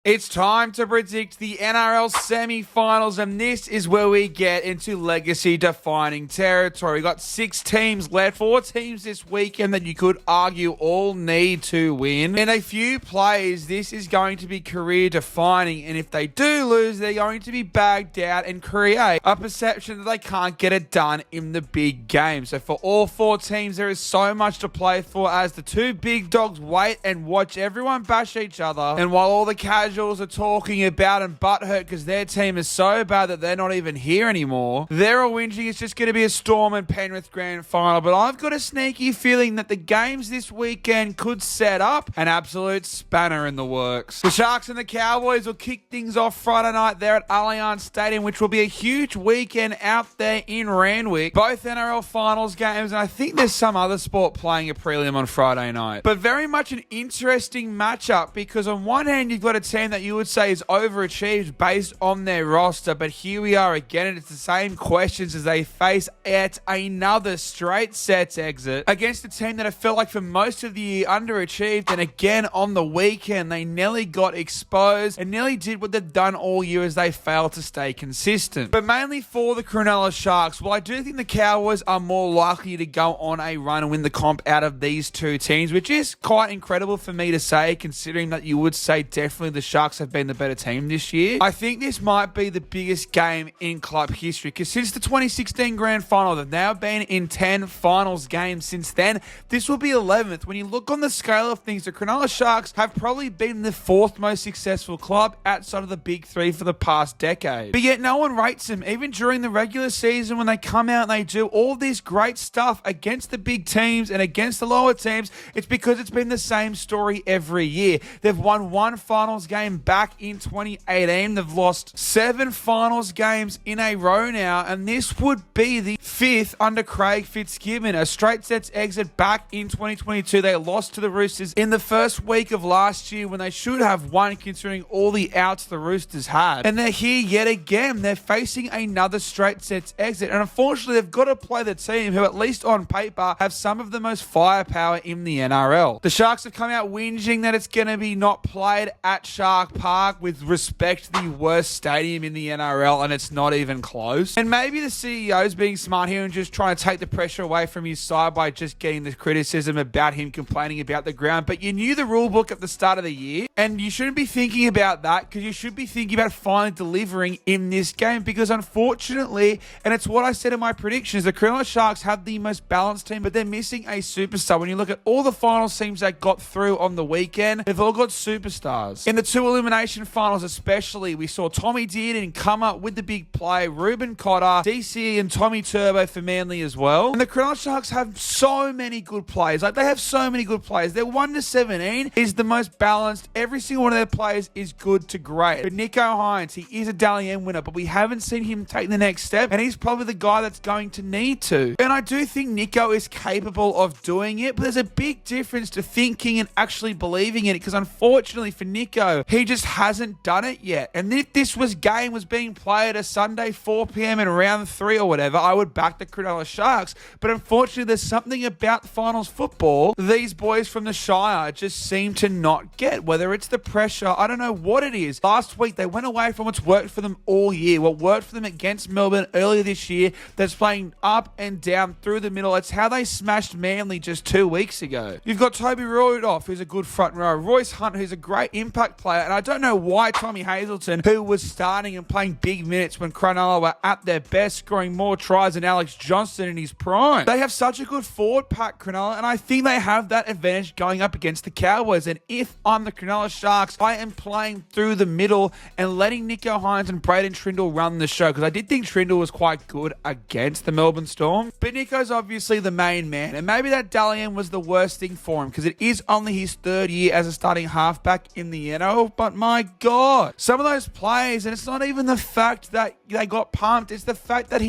It's time to predict the NRL Semi-Finals, and this is where we get into legacy-defining territory. We've got 6 teams left, 4 teams this weekend that you could argue all need to win. In a few plays, this is going to be career-defining, and if they do lose, they're going to be bagged out and create a perception that they can't get it done in the big game. So for all 4 teams, there is so much to play for as the 2 big dogs wait and watch everyone bash each other, and while all the casuals are talking about and butthurt because their team is so bad that they're not even here anymore, they're all whinging it's just going to be a Storm and Penrith grand final. But I've got a sneaky feeling that the games this weekend could set up an absolute spanner in the works. The Sharks and the Cowboys will kick things off Friday night there at Allianz Stadium, which will be a huge weekend out there in Randwick. Both NRL finals games, and I think there's some other sport playing a prelim on Friday night. But very much an interesting matchup because on one hand, you've got a team that you would say is overachieved based on their roster, but here we are again, and it's the same questions as they face at another straight sets exit against a team that I felt like for most of the year underachieved, and again on the weekend they nearly got exposed and nearly did what they've done all year as they failed to stay consistent. But mainly for the Cronulla Sharks, well, I do think the Cowboys are more likely to go on a run and win the comp out of these 2 teams, which is quite incredible for me to say, considering that you would say definitely the Sharks have been the better team this year. I think this might be the biggest game in club history because since the 2016 grand final, they've now been in 10 finals games since then. This will be 11th. When you look on the scale of things, the Cronulla Sharks have probably been the 4th most successful club outside of the big 3 for the past decade. But yet no one rates them, even during the regular season when they come out and they do all this great stuff against the big teams and against the lower teams. It's because it's been the same story every year. They've won 1 finals game back in 2018. They've lost 7 finals games in a row now, and this would be the 5th under Craig Fitzgibbon. A straight sets exit back in 2022. They lost to the Roosters in the first week of last year when they should have won considering all the outs the Roosters had. And they're here yet again. They're facing another straight sets exit, and unfortunately they've got to play the team who at least on paper have some of the most firepower in the NRL. The Sharks have come out whinging that it's going to be not played at Shark Park, with respect the worst stadium in the NRL, and it's not even close. And maybe the CEO's being smart here and just trying to take the pressure away from his side by just getting the criticism about him complaining about the ground. But you knew the rule book at the start of the year, and you shouldn't be thinking about that because you should be thinking about finally delivering in this game, because unfortunately, and it's what I said in my predictions, the Cronulla Sharks have the most balanced team, but they're missing a superstar. When you look at all the finals teams that got through on the weekend, they've all got superstars. In the 2 elimination finals especially, we saw Tommy Dearden come up with the big play, Ruben Cotter, DCE and Tommy Turbo for Manly as well. And the Cronulla Sharks have so many good players. Like, they have so many good players. Their 1 to 17 is the most balanced. Every single one of their players is good to great. But Nico Hines, he is a Dally M winner, but we haven't seen him take the next step, and he's probably the guy that's going to need to. And I do think Nico is capable of doing it, but there's a big difference to thinking and actually believing in it, because unfortunately for Nico, he just hasn't done it yet. And if this game was being played a Sunday 4 p.m. in round 3 or whatever, I would back the Cronulla Sharks. But unfortunately, there's something about finals football these boys from the Shire just seem to not get. Whether it's the pressure, I don't know what it is. Last week, they went away from what's worked for them all year. What worked for them against Melbourne earlier this year, that's playing up and down through the middle. It's how they smashed Manly just 2 weeks ago. You've got Toby Rudolph, who's a good front row. Royce Hunt, who's a great impact player. And I don't know why Tommy Hazelton, who was starting and playing big minutes when Cronulla were at their best, scoring more tries than Alex Johnston in his prime. They have such a good forward pack, Cronulla, and I think they have that advantage going up against the Cowboys. And if I'm the Cronulla Sharks, I am playing through the middle and letting Nico Hines and Braden Trindle run the show, because I did think Trindle was quite good against the Melbourne Storm. But Nico's obviously the main man, and maybe that Dalian was the worst thing for him, because it is only his 3rd year as a starting halfback in the NRL. But my God, some of those plays, and it's not even the fact that they got pumped, it's the fact that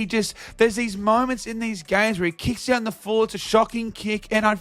there's these moments in these games where he kicks down the full, it's a shocking kick, and I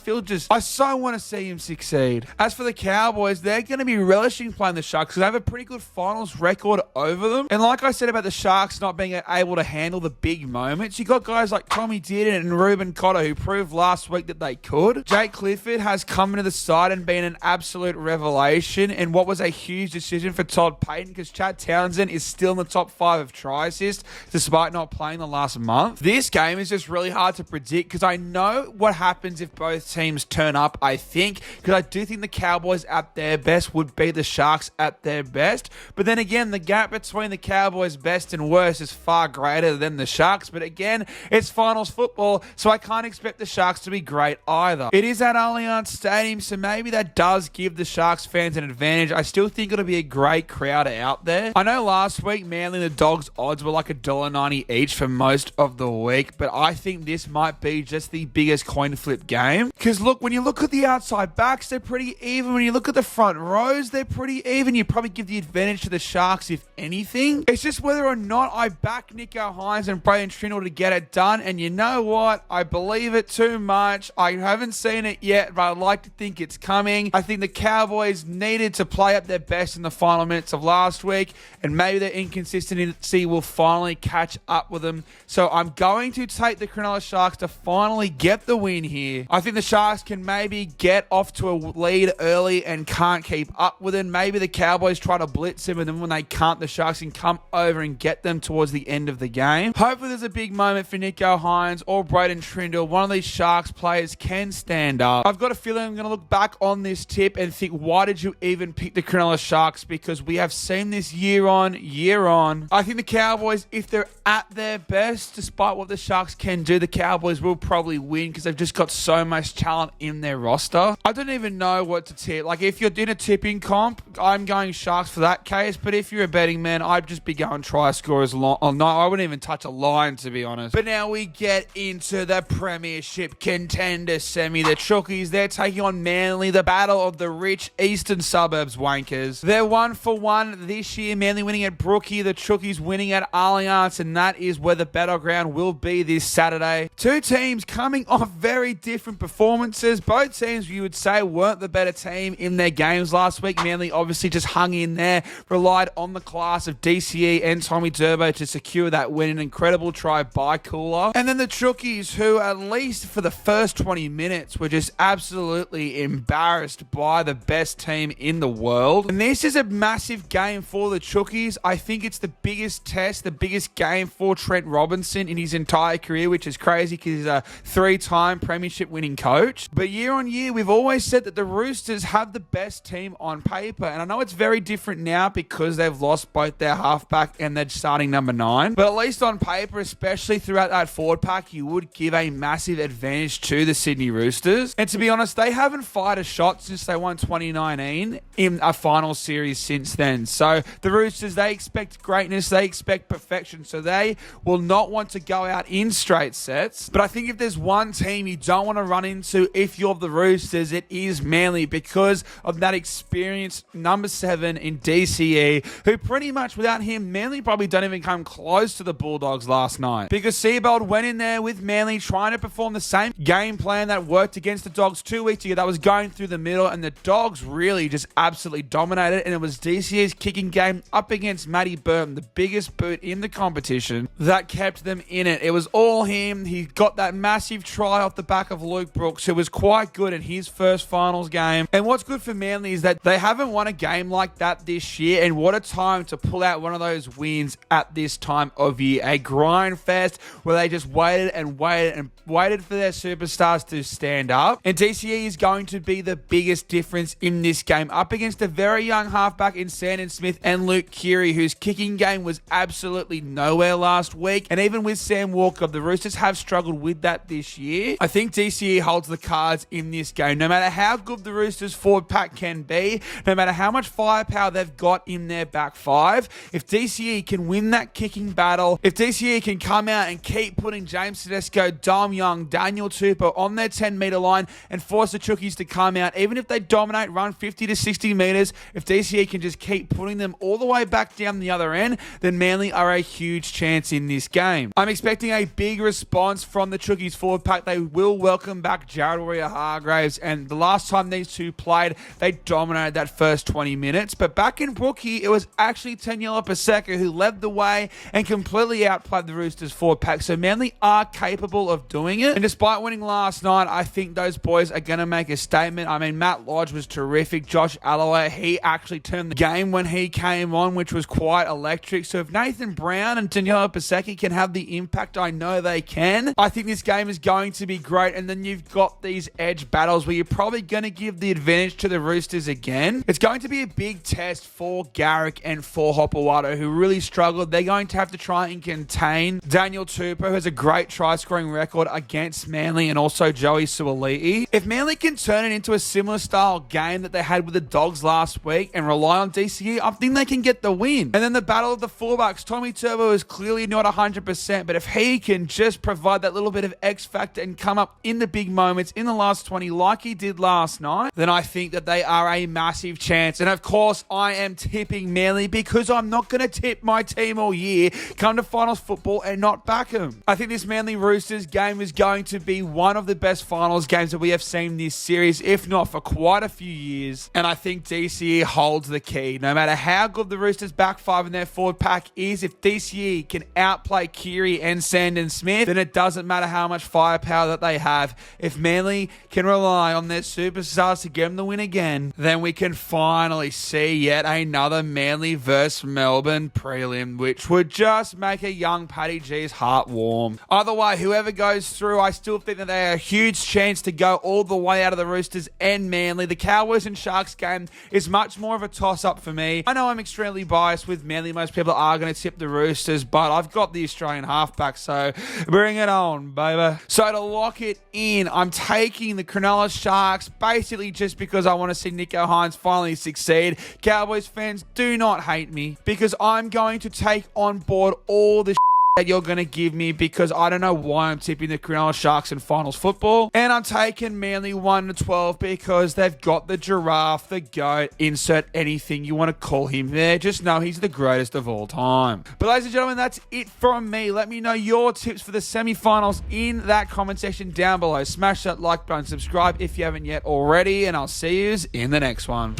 so want to see him succeed. As for the Cowboys, they're going to be relishing playing the Sharks because they have a pretty good finals record over them. And like I said about the Sharks not being able to handle the big moments, you got guys like Tommy Dearden and Ruben Cotter who proved last week that they could. Jake Clifford has come into the side and been an absolute revelation, and what was a huge decision for Todd Payton because Chad Townsend is still in the top 5 of try assists despite not playing the last month. This game is just really hard to predict because I know what happens if both teams turn up, I think, because I do think the Cowboys at their best would beat the Sharks at their best. But then again, the gap between the Cowboys' best and worst is far greater than the Sharks. But again, it's finals football, so I can't expect the Sharks to be great either. It is at Allianz Stadium, so maybe that does give the Sharks fans an advantage. I still think it'll be a great crowd out there. I know last week, Manly the Dogs odds were like $1.90 each for most of the week, but I think this might be just the biggest coin flip game. Because look, when you look at the outside backs, they're pretty even. When you look at the front rows, they're pretty even. You probably give the advantage to the Sharks, if anything. It's just whether or not I back Nico Hines and Braden Trindle to get it done. And you know what? I believe it too much. I haven't seen it yet, but I'd like to think it's coming. I think the Cowboys needed to play up their best in the final minutes of last week, and maybe their inconsistency will finally catch up with them. So I'm going to take the Cronulla Sharks to finally get the win here. I think the Sharks can maybe get off to a lead early and can't keep up with it. Maybe the Cowboys try to blitz them, and then when they can't, the Sharks can come over and get them towards the end of the game. Hopefully there's a big moment for Nico Hines or Braden Trindle. One of these Sharks players can stand up. I've got a feeling I'm going to look back on this tip and think, why did you even pick the Cronulla Sharks? Because we have seen this year on, year on. I think the Cowboys, if they're at their best, despite what the Sharks can do, the Cowboys will probably win because they've just got so much talent in their roster. I don't even know what to tip. Like, if you're in a tipping comp, I'm going Sharks for that case. But if you're a betting man, I'd just be going try scorers. No, I wouldn't even touch a line, to be honest. But now we get into the Premiership Contender Semi. The Chookies, they're taking on Manly, the battle of the rich eastern suburbs wankers. They're 1-for-1 this year. Manly winning at Brookie, the Chookies winning at Allianz, and that is where the battleground will be this Saturday. Two teams coming off very different performances. Both teams, you would say, weren't the better team in their games last week. Manly obviously just hung in there, relied on the class of DCE and Tommy Turbo to secure that win. An incredible try by Cooler. And then the Chookies, who at least for the first 20 minutes were just absolutely embarrassed by the best team in the world. And this is a massive game for the Chookies. I think it's the biggest test, the biggest game for Trent Robinson in his entire career, which is crazy because he's a 3-time premiership winning coach. But year on year, we've always said that the Roosters have the best team on paper. And I know it's very different now because they've lost both their halfback and their starting number 9. But at least on paper, especially throughout that forward pack, you would give a massive advantage to the Sydney Roosters. And to be honest, they haven't fired a shot since they won 2019 in a final series since then. So the Roosters, they expect greatness, they expect perfection, so they will not want to go out in straight sets. But I think if there's one team you don't want to run into if you're the Roosters, it is Manly, because of that experienced number 7 in DCE, who pretty much without him, Manly probably don't even come close to the Bulldogs last night. Because Seabold went in there with Manly trying to perform the same game plan that worked against the Dogs 2 weeks ago, that was going through the middle, and the Dogs really just absolutely dominated. And it was DCE's kicking game up against Matty Burton, the biggest boot in the competition, that kept them in it. It was all him. He got that massive try off the back of Luke Brooks, who was quite good in his first finals game. And what's good for Manly is that they haven't won a game like that this year, and what a time to pull out one of those wins at this time of year. A grind fest where they just waited and waited and waited for their superstars to stand up. And DCE is going to be the biggest difference in this game, up against a very young halfback in Sandon Smith and Luke Keary, whose kicking game was absolutely nowhere last week. And even with Sam Walker, the Roosters have struggled with that this year. I think DCE holds the cards in this game. No matter how good the Roosters forward pack can be, no matter how much firepower they've got in their back 5, if DCE can win that kicking battle, if DCE can come out and keep putting James Tedesco, Dom Young, Daniel Tupou on their 10-metre line and force the Chookies to come out, even if they dominate, run 50 to 60 metres, if DCE can just keep putting them all the way back down the other end, then Manly are a huge chance in this game. I'm expecting a big response from the Chookies forward pack. They will welcome back Jared Warrior-Hargreaves, and the last time these two played, they dominated that first 20 minutes. But back in Brookie, it was actually Taniela Paseka who led the way and completely outplayed the Roosters forward pack. So Manly are capable of doing it. And despite winning last night, I think those boys are going to make a statement. I mean, Matt Lodge was terrific. Josh Alloway, he he actually turned the game when he came on, which was quite electric. So if Nathan Brown and Danilo Pasecki can have the impact I know they can, I think this game is going to be great. And then you've got these edge battles where you're probably going to give the advantage to the Roosters again. It's going to be a big test for Garrick and for Hopowato, who really struggled. They're going to have to try and contain Daniel Tupou, who has a great try-scoring record against Manly, and also Joey Suaalii. If Manly can turn it into a similar style game that they had with the Dogs last week and rely on DCE, I think they can get the win. And then the battle of the fullbacks. Tommy Turbo is clearly not 100%, but if he can just provide that little bit of X factor and come up in the big moments in the last 20 like he did last night, then I think that they are a massive chance. And of course, I am tipping Manly because I'm not going to tip my team all year come to finals football and not back them. I think this Manly Roosters game is going to be one of the best finals games that we have seen this series, if not for quite a few years. And I think DCE holds the key. No matter how good the Roosters back five in their forward pack is, if DCE can outplay Keary and Sandon Smith, then it doesn't matter how much firepower that they have. If Manly can rely on their superstars to get them the win again, then we can finally see yet another Manly versus Melbourne prelim, which would just make a young Paddy G's heart warm. Either way, whoever goes through, I still think that they are a huge chance to go all the way out of the Roosters and Manly. The Cowboys and Sharks game is much more of a toss-up for me. I know I'm extremely biased with Manly. Most people are going to tip the Roosters, but I've got the Australian halfback, so bring it on, baby. So to lock it in, I'm taking the Cronulla Sharks, basically just because I want to see Nico Hines finally succeed. Cowboys fans, do not hate me, because I'm going to take on board all the that you're going to give me, because I don't know why I'm tipping the Cronulla Sharks in finals football. And I'm taking Manly 1-12 because they've got the giraffe, the goat, insert anything you want to call him there. Just know he's the greatest of all time. But ladies and gentlemen, that's it from me. Let me know your tips for the semi-finals in that comment section down below. Smash that like button, subscribe if you haven't yet already, and I'll see you in the next one.